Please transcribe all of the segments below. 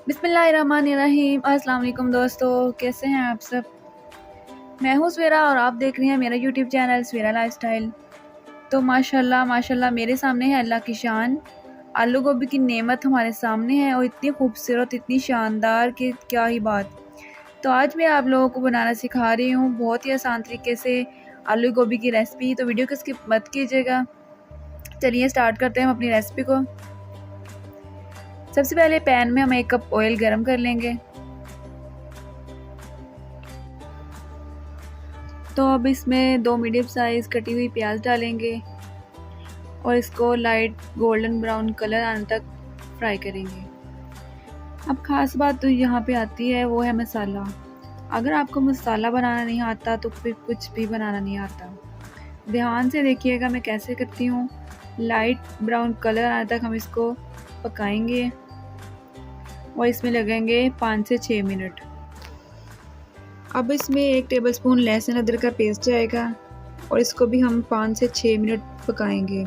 बिस्मिल्लाहिर्रहमानिर्रहीम। अस्सलाम वालेकुम दोस्तों, कैसे हैं आप सब। मैं हूँ सवेरा और आप देख रही हैं मेरा यूट्यूब चैनल सवेरा लाइफस्टाइल। तो माशाल्लाह माशाल्लाह मेरे सामने है अल्लाह की शान। आलू गोभी की नेमत हमारे सामने है और इतनी खूबसूरत, इतनी शानदार कि क्या ही बात। तो आज मैं आप लोगों को बनाना सिखा रही हूँ बहुत ही आसान तरीके से आलू गोभी की रेसिपी। तो वीडियो को स्किप मत कीजिएगा। चलिए स्टार्ट करते हैं हम अपनी रेसिपी को। सबसे पहले पैन में हम 1 कप ऑयल गरम कर लेंगे। तो अब इसमें 2 मीडियम साइज़ कटी हुई प्याज डालेंगे और इसको लाइट गोल्डन ब्राउन कलर आने तक फ्राई करेंगे। अब ख़ास बात तो यहाँ पे आती है, वो है मसाला। अगर आपको मसाला बनाना नहीं आता तो फिर कुछ भी बनाना नहीं आता। ध्यान से देखिएगा मैं कैसे करती हूँ। लाइट ब्राउन कलर आने तक हम इसको पकाएंगे और इसमें लगेंगे 5 से 6 मिनट। अब इसमें 1 टेबलस्पून लहसुन अदरक का पेस्ट जाएगा और इसको भी हम 5 से 6 मिनट पकाएंगे,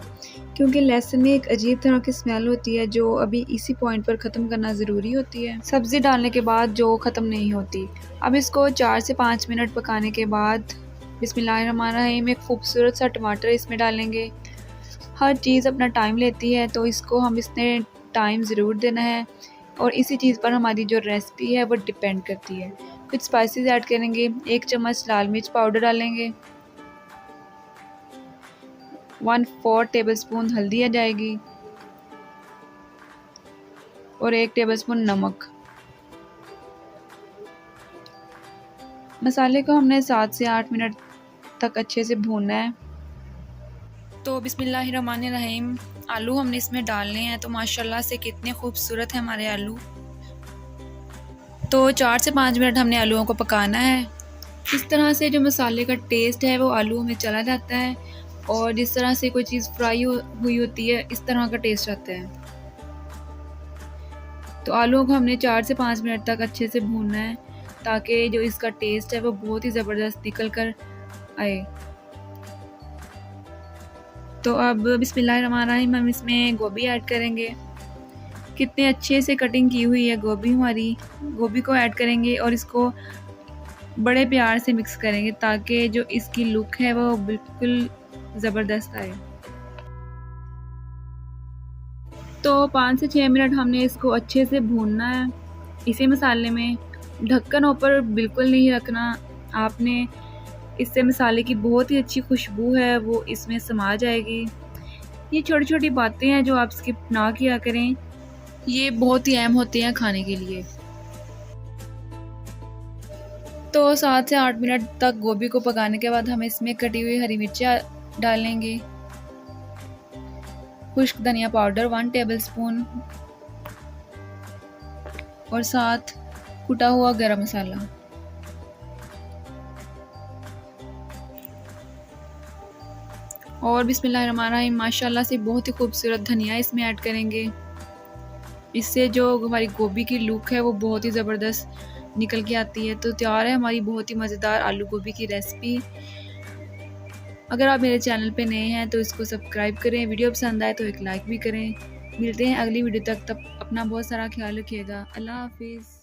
क्योंकि लहसुन में एक अजीब तरह की स्मेल होती है जो अभी इसी पॉइंट पर ख़त्म करना ज़रूरी होती है, सब्ज़ी डालने के बाद जो ख़त्म नहीं होती। अब इसको 4 से 5 मिनट पकाने के बाद बिस्मिल्लाहिर्रहमानिर्रहीम एक खूबसूरत सा टमाटर इसमें डालेंगे। हर चीज़ अपना टाइम लेती है, तो इसको हम इसने टाइम ज़रूर देना है और इसी चीज़ पर हमारी जो रेसिपी है वो डिपेंड करती है। कुछ स्पाइसेस ऐड करेंगे। 1 चम्मच लाल मिर्च पाउडर डालेंगे, 1/4 टेबलस्पून हल्दी आ जाएगी और 1 टेबलस्पून नमक। मसाले को हमने 7 से 8 मिनट तक अच्छे से भूनना है। तो बिस्मिल्लाहिर्रहमानिर्रहीम आलू हमने इसमें डालने हैं। तो माशाल्लाह से कितने खूबसूरत हैं हमारे आलू। तो 4 से 5 मिनट हमने आलूओं को पकाना है। इस तरह से जो मसाले का टेस्ट है वो आलूओं में चला जाता है और जिस तरह से कोई चीज़ फ्राई हुई होती है इस तरह का टेस्ट आता है। तो आलूओं को हमने 4 से 5 मिनट तक अच्छे से भूनना है ताकि जो इसका टेस्ट है वो बहुत ही ज़बरदस्त निकल कर आए। तो अब बिस्मिल्लाहिर्रहमानिर्रहीम हम इसमें गोभी ऐड करेंगे। कितने अच्छे से कटिंग की हुई है गोभी हमारी। गोभी को ऐड करेंगे और इसको बड़े प्यार से मिक्स करेंगे ताकि जो इसकी लुक है वो बिल्कुल ज़बरदस्त आए। तो 5 से 6 मिनट हमने इसको अच्छे से भूनना है इसी मसाले में। ढक्कन ऊपर बिल्कुल नहीं रखना आपने, इससे मसाले की बहुत ही अच्छी खुशबू है वो इसमें समा जाएगी। ये छोटी छोटी बातें हैं जो आप स्किप ना किया करें, ये बहुत ही अहम होते हैं खाने के लिए। तो 7 से 8 मिनट तक गोभी को पकाने के बाद हम इसमें कटी हुई हरी मिर्चें डालेंगे। खुश्क धनिया पाउडर 1 टेबलस्पून और साथ कुटा हुआ गरम मसाला। और बिस्मिल्लाहिर्रहमानिर्रहीम माशाल्लाह से बहुत ही खूबसूरत धनिया इसमें ऐड करेंगे। इससे जो हमारी गोभी की लुक है वो बहुत ही ज़बरदस्त निकल के आती है। तो तैयार है हमारी बहुत ही मज़ेदार आलू गोभी की रेसिपी। अगर आप मेरे चैनल पे नए हैं तो इसको सब्सक्राइब करें, वीडियो पसंद आए तो एक लाइक भी करें। मिलते हैं अगली वीडियो तक, तब अपना बहुत सारा ख्याल रखिएगा। अल्लाह हाफिज़।